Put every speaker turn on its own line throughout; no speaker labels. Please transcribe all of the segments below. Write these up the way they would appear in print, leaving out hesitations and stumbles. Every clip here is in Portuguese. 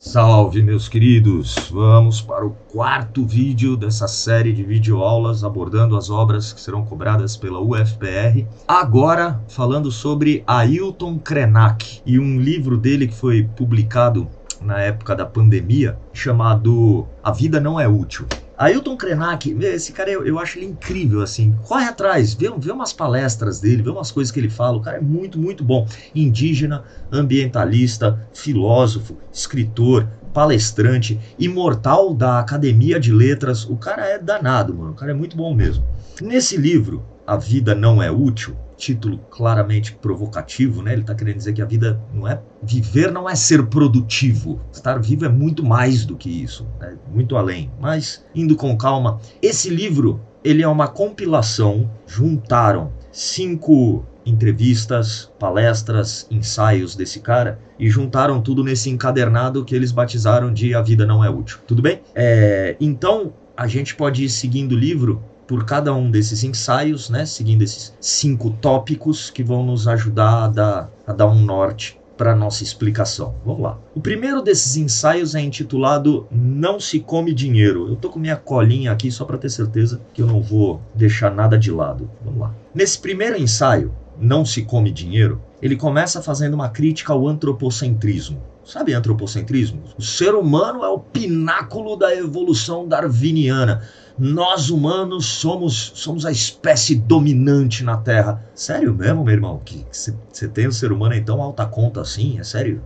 Salve, meus queridos! Vamos para o quarto vídeo dessa série de videoaulas abordando as obras que serão cobradas pela UFPR. Agora, falando sobre Ailton Krenak e um livro dele que foi publicado na época da pandemia, chamado A Vida Não É Útil. Ailton Krenak, esse cara eu acho ele incrível, assim, corre atrás, vê umas palestras dele, vê umas coisas que ele fala, o cara é muito, muito bom. Indígena, ambientalista, filósofo, escritor, palestrante, imortal da Academia de Letras, o cara é danado, mano, o cara é muito bom mesmo. Nesse livro, A Vida Não É Útil, título claramente provocativo, né? Ele está querendo dizer que a vida não é... Viver não é ser produtivo. Estar vivo é muito mais do que isso, né? Muito além. Mas, indo com calma, esse livro, ele é uma compilação, juntaram 5 entrevistas, palestras, ensaios desse cara e juntaram tudo nesse encadernado que eles batizaram de A Vida Não É Útil. Tudo bem? Então, a gente pode ir seguindo o livro por cada um desses ensaios, né, seguindo esses 5 tópicos que vão nos ajudar a dar um norte para a nossa explicação. Vamos lá. O primeiro desses ensaios é intitulado Não se come dinheiro. Eu tô com minha colinha aqui só para ter certeza que eu não vou deixar nada de lado. Vamos lá. Nesse primeiro ensaio, Não se come dinheiro, ele começa fazendo uma crítica ao antropocentrismo. Sabe antropocentrismo? O ser humano é o pináculo da evolução darwiniana. Nós humanos somos a espécie dominante na Terra. Sério mesmo, meu irmão? Que você tem o ser humano em tão alta conta assim? É sério?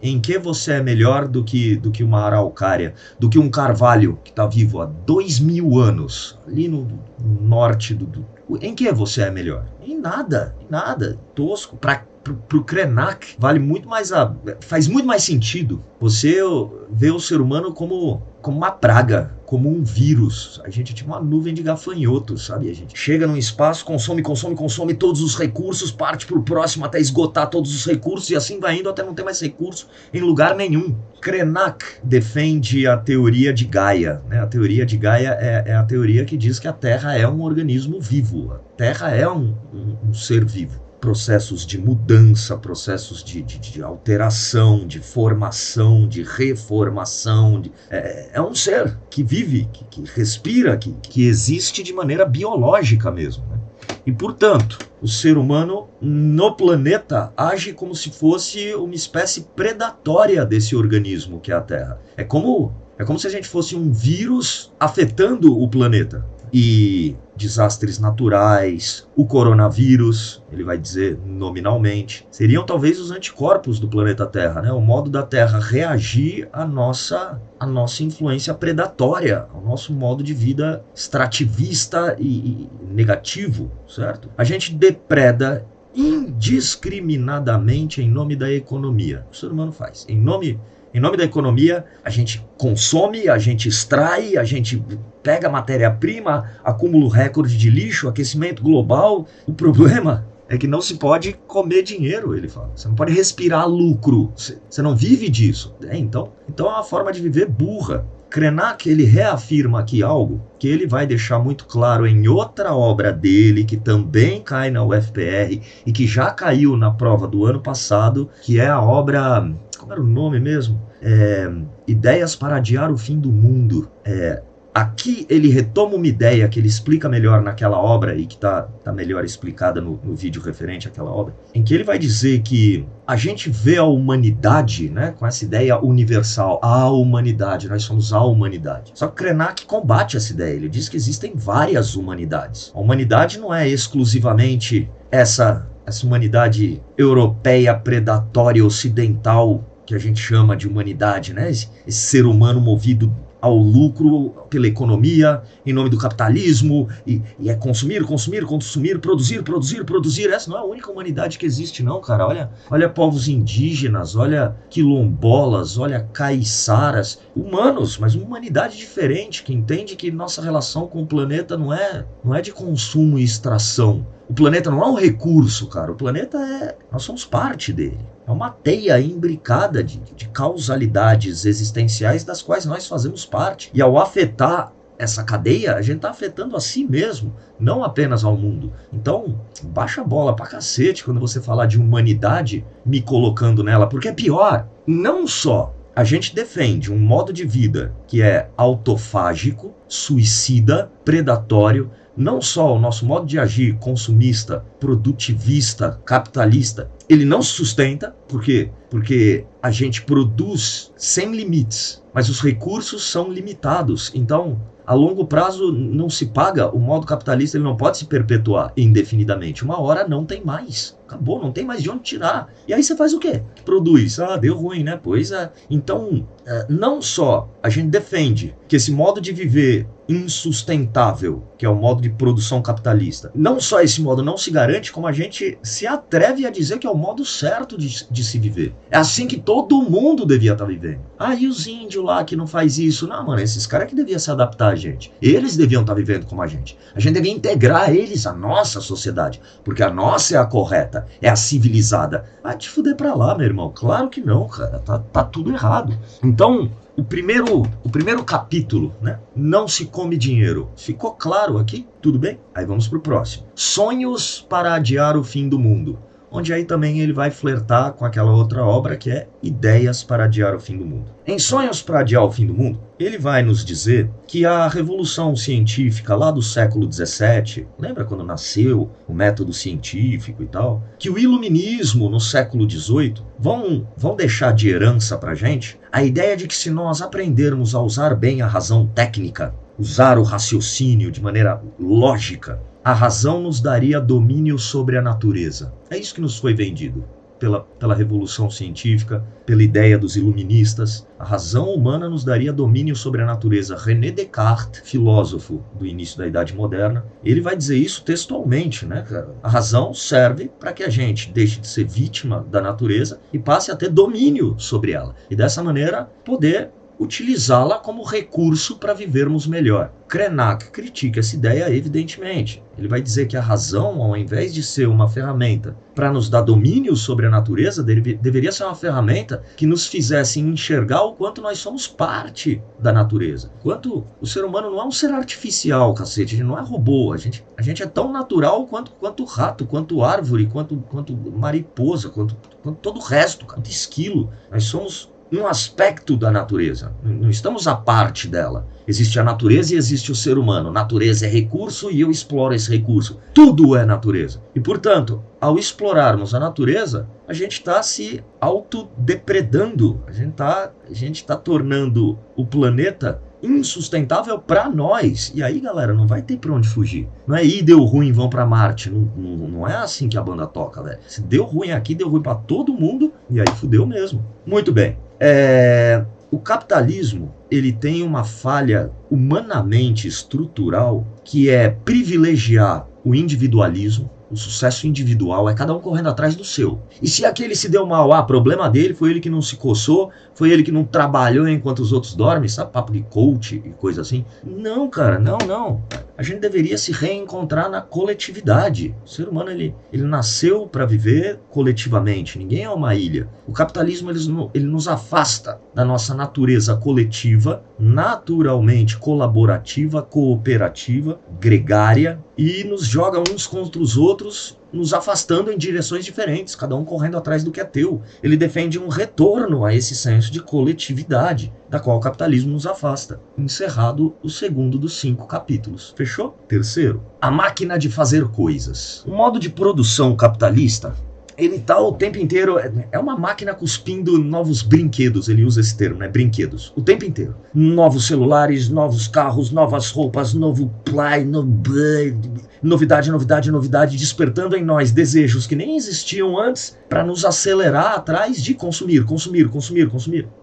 Em que você é melhor do que uma araucária? Do que um carvalho que está vivo há 2000 anos? Ali no norte Em que você é melhor? Em nada. Tosco. Pro Krenak faz muito mais sentido você ver o ser humano como uma praga, como um vírus. A gente é tipo uma nuvem de gafanhotos, sabe? A gente chega num espaço, consome todos os recursos, parte pro próximo até esgotar todos os recursos e assim vai indo até não ter mais recurso em lugar nenhum. Krenak defende a teoria de Gaia, né? A teoria de Gaia é a teoria que diz que a Terra é um organismo vivo, a Terra é um ser vivo. Processos de mudança, processos de alteração, de formação, de reformação. É um ser que vive, que respira, que existe de maneira biológica mesmo, né? E, portanto, o ser humano no planeta age como se fosse uma espécie predatória desse organismo que é a Terra. É como se a gente fosse um vírus afetando o planeta. E desastres naturais, o coronavírus, ele vai dizer nominalmente, seriam talvez os anticorpos do planeta Terra, né? O modo da Terra reagir à nossa influência predatória, ao nosso modo de vida extrativista e negativo, certo? A gente depreda indiscriminadamente em nome da economia. O ser humano faz. Em nome da economia, a gente consome, a gente extrai, a gente pega matéria-prima, acúmulo recorde de lixo, aquecimento global. O problema é que não se pode comer dinheiro, ele fala. Você não pode respirar lucro. Você não vive disso. Então é uma forma de viver burra. Krenak, ele reafirma aqui algo que ele vai deixar muito claro em outra obra dele, que também cai na UFPR e que já caiu na prova do ano passado, que é a obra... Como era o nome mesmo? Ideias para Adiar o Fim do Mundo. Aqui ele retoma uma ideia que ele explica melhor naquela obra e que está melhor explicada no vídeo referente àquela obra, em que ele vai dizer que a gente vê a humanidade, né, com essa ideia universal, a humanidade, nós somos a humanidade. Só que Krenak combate essa ideia, ele diz que existem várias humanidades. A humanidade não é exclusivamente essa humanidade europeia, predatória, ocidental, que a gente chama de humanidade, né? Esse ser humano movido ao lucro pela economia, em nome do capitalismo, e é consumir, produzir. Essa não é a única humanidade que existe, não, cara. Olha povos indígenas, olha quilombolas, olha caiçaras, humanos, mas uma humanidade diferente, que entende que nossa relação com o planeta não é de consumo e extração. O planeta não é um recurso, cara. O planeta nós somos parte dele. É uma teia imbricada de causalidades existenciais das quais nós fazemos parte. E ao afetar essa cadeia, a gente está afetando a si mesmo, não apenas ao mundo. Então, baixa a bola pra cacete quando você falar de humanidade, me colocando nela, porque é pior. Não só a gente defende um modo de vida que é autofágico, suicida, predatório. Não só o nosso modo de agir consumista, produtivista, capitalista, ele não se sustenta. Por quê? Porque a gente produz sem limites, mas os recursos são limitados. Então, a longo prazo não se paga, o modo capitalista ele não pode se perpetuar indefinidamente. Uma hora não tem mais. Acabou, não tem mais de onde tirar. E aí você faz o quê? Produz. Ah, deu ruim, né? Pois é. Então, não só a gente defende que esse modo de viver insustentável, que é o modo de produção capitalista, não só esse modo não se garante, como a gente se atreve a dizer que é o modo certo de se viver. É assim que todo mundo devia estar vivendo. Ah, e os índios lá que não faz isso? Não, mano, esses caras que deviam se adaptar a gente. Eles deviam estar vivendo como a gente. A gente devia integrar eles à nossa sociedade, porque a nossa é a correta, é a civilizada. Ah, te fuder pra lá, meu irmão. Claro que não, cara. Tá tudo errado. Então, o primeiro capítulo, né? Não se come dinheiro. Ficou claro aqui? Tudo bem? Aí vamos pro próximo. Sonhos para adiar o fim do mundo. Onde aí também ele vai flertar com aquela outra obra que é Ideias para Adiar o Fim do Mundo. Em Sonhos para Adiar o Fim do Mundo, ele vai nos dizer que a revolução científica lá do século XVII, lembra quando nasceu o método científico e tal? Que o iluminismo no século XVIII vão deixar de herança pra gente a ideia de que se nós aprendermos a usar bem a razão técnica, usar o raciocínio de maneira lógica, a razão nos daria domínio sobre a natureza. É isso que nos foi vendido pela revolução científica, pela ideia dos iluministas. A razão humana nos daria domínio sobre a natureza. René Descartes, filósofo do início da Idade Moderna, ele vai dizer isso textualmente, né, cara? A razão serve para que a gente deixe de ser vítima da natureza e passe a ter domínio sobre ela. E dessa maneira poder utilizá-la como recurso para vivermos melhor. Krenak critica essa ideia, evidentemente. Ele vai dizer que a razão, ao invés de ser uma ferramenta para nos dar domínio sobre a natureza, deveria ser uma ferramenta que nos fizesse enxergar o quanto nós somos parte da natureza. Quanto o ser humano não é um ser artificial, cacete, a gente não é robô, a gente é tão natural quanto rato, quanto árvore, quanto mariposa, quanto todo o resto, quanto esquilo. Nós somos um aspecto da natureza, não estamos à parte dela. Existe a natureza e existe o ser humano. Natureza é recurso e eu exploro esse recurso. Tudo é natureza. E, portanto, ao explorarmos a natureza, a gente está se autodepredando. A gente tá tornando o planeta insustentável para nós. E aí, galera, não vai ter para onde fugir. Não é deu ruim, vão para Marte. Não é assim que a banda toca, velho. Se deu ruim aqui, deu ruim para todo mundo. E aí fudeu mesmo. Muito bem. O capitalismo, ele tem uma falha humanamente estrutural que é privilegiar o individualismo. O sucesso individual é cada um correndo atrás do seu. E se aquele se deu mal, problema dele, foi ele que não se coçou, foi ele que não trabalhou enquanto os outros dormem, sabe? Papo de coach e coisa assim. Não, cara, não. A gente deveria se reencontrar na coletividade. O ser humano, ele nasceu para viver coletivamente. Ninguém é uma ilha. O capitalismo, ele nos afasta da nossa natureza coletiva, naturalmente colaborativa, cooperativa, gregária, e nos joga uns contra os outros, nos afastando em direções diferentes, cada um correndo atrás do que é teu. Ele defende um retorno a esse senso de coletividade, da qual o capitalismo nos afasta. Encerrado o segundo dos 5 capítulos. Fechou? Terceiro, a máquina de fazer coisas. O modo de produção capitalista, ele tá o tempo inteiro, é uma máquina cuspindo novos brinquedos, ele usa esse termo, né? Brinquedos, o tempo inteiro. Novos celulares, novos carros, novas roupas, novo novidade, despertando em nós desejos que nem existiam antes para nos acelerar atrás de consumir.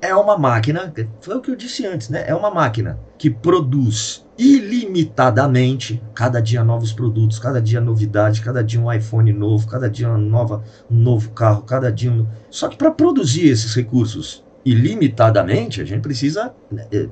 É uma máquina, foi o que eu disse antes, né? É uma máquina que produz ilimitadamente, cada dia novos produtos, cada dia novidade, cada dia um iPhone novo, cada dia um novo carro, cada dia Só que para produzir esses recursos ilimitadamente, a gente precisa,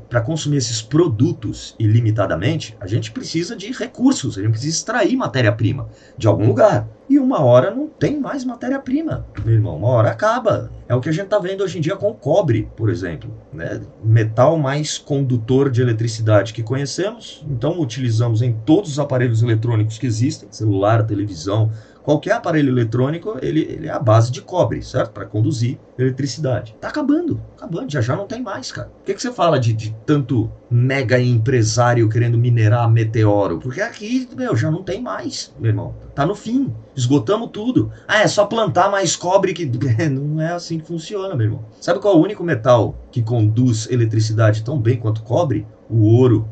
para consumir esses produtos ilimitadamente, a gente precisa de recursos, a gente precisa extrair matéria-prima de algum lugar. E uma hora não tem mais matéria-prima, meu irmão, uma hora acaba. É o que a gente está vendo hoje em dia com o cobre, por exemplo, né? Metal mais condutor de eletricidade que conhecemos, então utilizamos em todos os aparelhos eletrônicos que existem, celular, televisão, Qualquer aparelho eletrônico, ele é a base de cobre, certo? Para conduzir eletricidade. Tá acabando, já não tem mais, cara. Por que você fala de tanto mega empresário querendo minerar meteoro? Porque aqui, já não tem mais, meu irmão. Tá no fim, esgotamos tudo. É só plantar mais cobre que... Não é assim que funciona, meu irmão. Sabe qual é o único metal que conduz eletricidade tão bem quanto cobre? O ouro.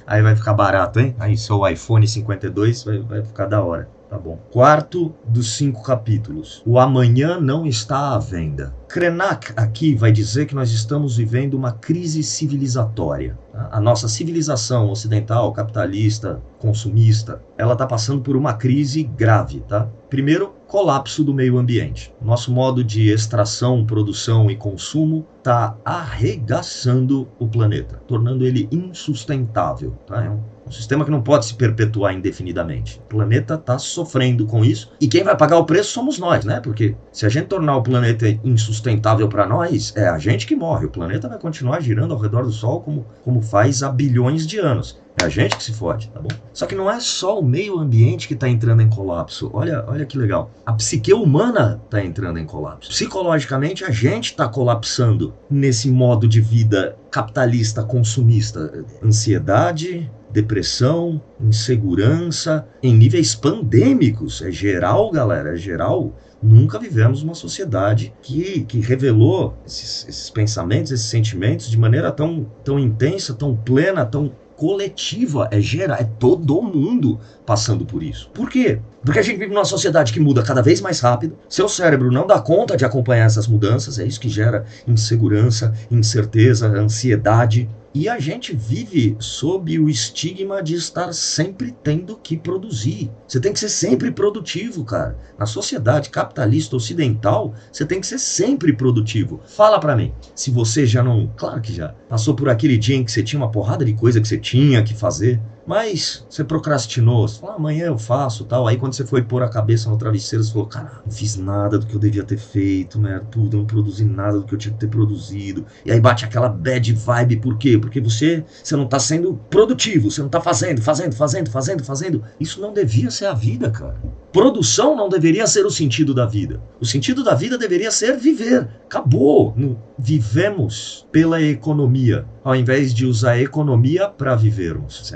Aí vai ficar barato, hein? Aí seu iPhone 52 vai ficar da hora. Tá bom. Quarto dos 5 capítulos. O amanhã não está à venda. Krenak aqui vai dizer que nós estamos vivendo uma crise civilizatória. A nossa civilização ocidental, capitalista, consumista, ela está passando por uma crise grave, tá? Primeiro, colapso do meio ambiente. Nosso modo de extração, produção e consumo está arregaçando o planeta, tornando ele insustentável, tá? É um sistema que não pode se perpetuar indefinidamente. O planeta está sofrendo com isso. E quem vai pagar o preço somos nós, né? Porque se a gente tornar o planeta insustentável para nós, é a gente que morre. O planeta vai continuar girando ao redor do Sol como faz há bilhões de anos. É a gente que se fode, tá bom? Só que não é só o meio ambiente que está entrando em colapso. Olha que legal. A psique humana está entrando em colapso. Psicologicamente, a gente está colapsando nesse modo de vida capitalista, consumista. Ansiedade, depressão, insegurança, em níveis pandêmicos. É geral, galera, é geral. Nunca vivemos uma sociedade que revelou esses pensamentos, esses sentimentos de maneira tão intensa, tão plena, tão coletiva, é geral, é todo mundo passando por isso. Por quê? Porque a gente vive numa sociedade que muda cada vez mais rápido, seu cérebro não dá conta de acompanhar essas mudanças, é isso que gera insegurança, incerteza, ansiedade. E a gente vive sob o estigma de estar sempre tendo que produzir. Você tem que ser sempre produtivo, cara. Na sociedade capitalista ocidental, você tem que ser sempre produtivo. Fala pra mim, se você já não... Claro que já. Passou por aquele dia em que você tinha uma porrada de coisa que você tinha que fazer, mas você procrastinou, você falou, amanhã eu faço, tal. Aí quando você foi pôr a cabeça no travesseiro, você falou, cara, não fiz nada do que eu devia ter feito, né? Tudo, não produzi nada do que eu tinha que ter produzido. E aí bate aquela bad vibe, por quê? Porque você não tá sendo produtivo, você não tá fazendo. Isso não devia ser a vida, cara. Produção não deveria ser o sentido da vida. O sentido da vida deveria ser viver. Acabou. Vivemos pela economia, ao invés de usar a economia para vivermos.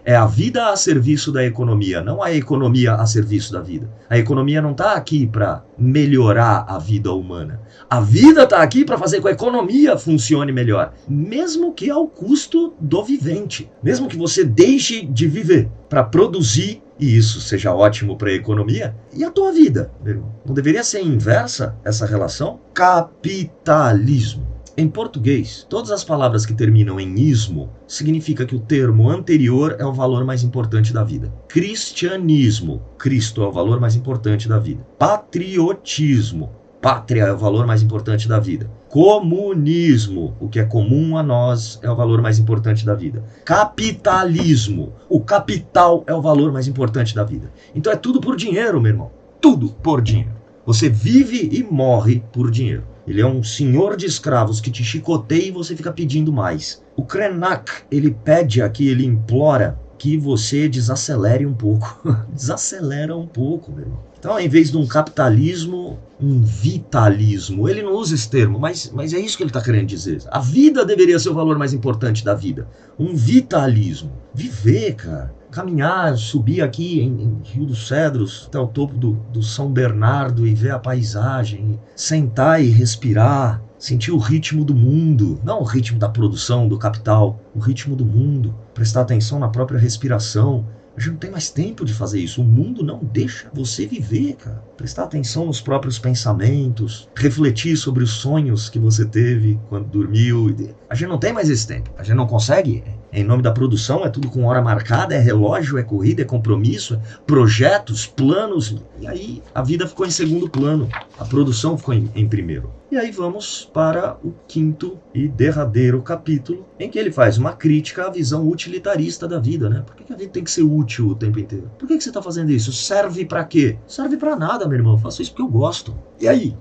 É a vida a serviço da economia, não a economia a serviço da vida. A economia não está aqui para melhorar a vida humana. A vida está aqui para fazer com que a economia funcione melhor, mesmo que ao custo do vivente. Mesmo que você deixe de viver para produzir, e isso seja ótimo para a economia, e a tua vida, meu irmão? Não deveria ser inversa essa relação? Capitalismo. Em português, todas as palavras que terminam em ismo significa que o termo anterior é o valor mais importante da vida. Cristianismo, Cristo é o valor mais importante da vida. Patriotismo, pátria é o valor mais importante da vida. Comunismo, o que é comum a nós, é o valor mais importante da vida. Capitalismo, o capital é o valor mais importante da vida. Então é tudo por dinheiro, meu irmão. Tudo por dinheiro. Você vive e morre por dinheiro. Ele é um senhor de escravos que te chicoteia e você fica pedindo mais. O Krenak, ele pede aqui, ele implora que você desacelere um pouco. Desacelera um pouco, meu irmão. Então, em vez de um capitalismo, um vitalismo. Ele não usa esse termo, mas é isso que ele está querendo dizer. A vida deveria ser o valor mais importante da vida. Um vitalismo. Viver, cara. Caminhar, subir aqui em Rio dos Cedros até o topo do São Bernardo e ver a paisagem. Sentar e respirar. Sentir o ritmo do mundo. Não o ritmo da produção, do capital. O ritmo do mundo. Prestar atenção na própria respiração. A gente não tem mais tempo de fazer isso. O mundo não deixa você viver, cara. Prestar atenção nos próprios pensamentos, refletir sobre os sonhos que você teve quando dormiu. A gente não tem mais esse tempo. A gente não consegue. Em nome da produção, é tudo com hora marcada, é relógio, é corrida, é compromisso, é projetos, planos. E aí a vida ficou em segundo plano. A produção ficou em primeiro. E aí vamos para o quinto e derradeiro capítulo, em que ele faz uma crítica à visão utilitarista da vida, né? Por que a vida tem que ser útil o tempo inteiro? Por que você está fazendo isso? Serve para quê? Serve para nada, meu irmão. Eu faço isso porque eu gosto. E aí?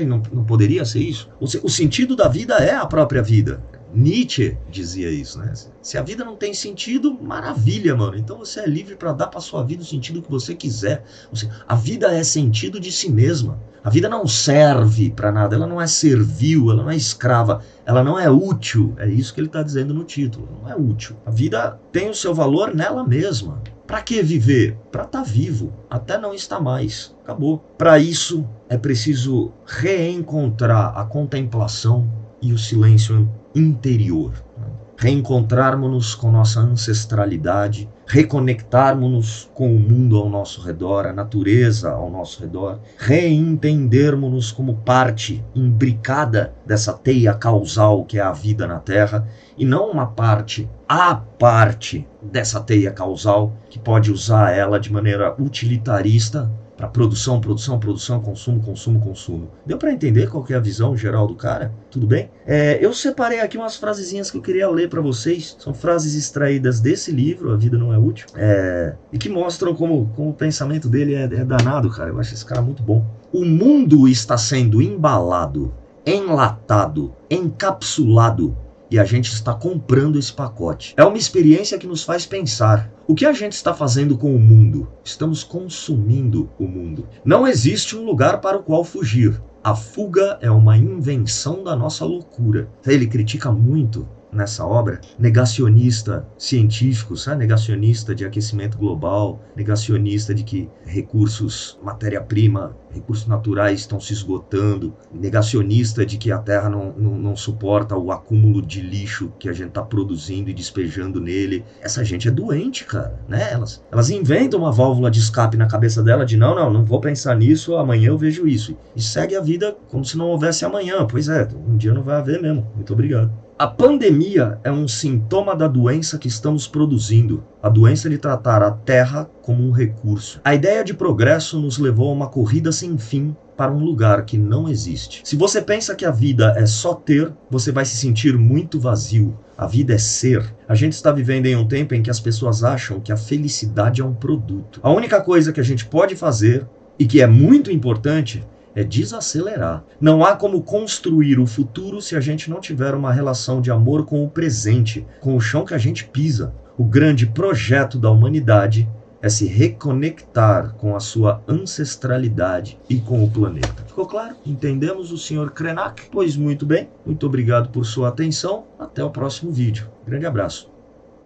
Não poderia ser isso? O sentido da vida é a própria vida. Nietzsche dizia isso, né? Se a vida não tem sentido, maravilha, mano. Então você é livre para dar para sua vida o sentido que você quiser. A vida é sentido de si mesma. A vida não serve para nada, ela não é servil, ela não é escrava, ela não é útil. É isso que ele está dizendo no título, não é útil. A vida tem o seu valor nela mesma. Para que viver? Para estar vivo, até não estar mais. Acabou. Para isso é preciso reencontrar a contemplação e o silêncio interior. Reencontrarmos-nos com nossa ancestralidade, reconectarmos-nos com o mundo ao nosso redor, a natureza ao nosso redor, reentendermos-nos como parte imbricada dessa teia causal que é a vida na Terra, e não uma parte, a parte dessa teia causal que pode usar ela de maneira utilitarista para produção, consumo. Deu para entender qual que é a visão geral do cara? Tudo bem? Eu separei aqui umas frasezinhas que eu queria ler para vocês. São frases extraídas desse livro, A Vida Não É Útil, e que mostram como o pensamento dele é danado, cara. Eu acho esse cara muito bom. O mundo está sendo embalado, enlatado, encapsulado, e a gente está comprando esse pacote. É uma experiência que nos faz pensar. O que a gente está fazendo com o mundo? Estamos consumindo o mundo. Não existe um lugar para o qual fugir. A fuga é uma invenção da nossa loucura. Ele critica muito nessa obra negacionista científico, sabe? Negacionista de aquecimento global, negacionista de que recursos, matéria-prima, recursos naturais estão se esgotando, negacionista de que a Terra não suporta o acúmulo de lixo que a gente está produzindo e despejando nele. Essa gente é doente, cara, né? Elas inventam uma válvula de escape na cabeça dela de não vou pensar nisso, amanhã eu vejo isso. E segue a vida como se não houvesse amanhã. Pois é, um dia não vai haver mesmo. Muito obrigado. A pandemia é um sintoma da doença que estamos produzindo, a doença de tratar a Terra como um recurso. A ideia de progresso nos levou a uma corrida sem fim para um lugar que não existe. Se você pensa que a vida é só ter, você vai se sentir muito vazio. A vida é ser. A gente está vivendo em um tempo em que as pessoas acham que a felicidade é um produto. A única coisa que a gente pode fazer, e que é muito importante, é desacelerar. Não há como construir o futuro se a gente não tiver uma relação de amor com o presente, com o chão que a gente pisa. O grande projeto da humanidade é se reconectar com a sua ancestralidade e com o planeta. Ficou claro? Entendemos o Sr. Krenak? Pois muito bem. Muito obrigado por sua atenção. Até o próximo vídeo. Grande abraço.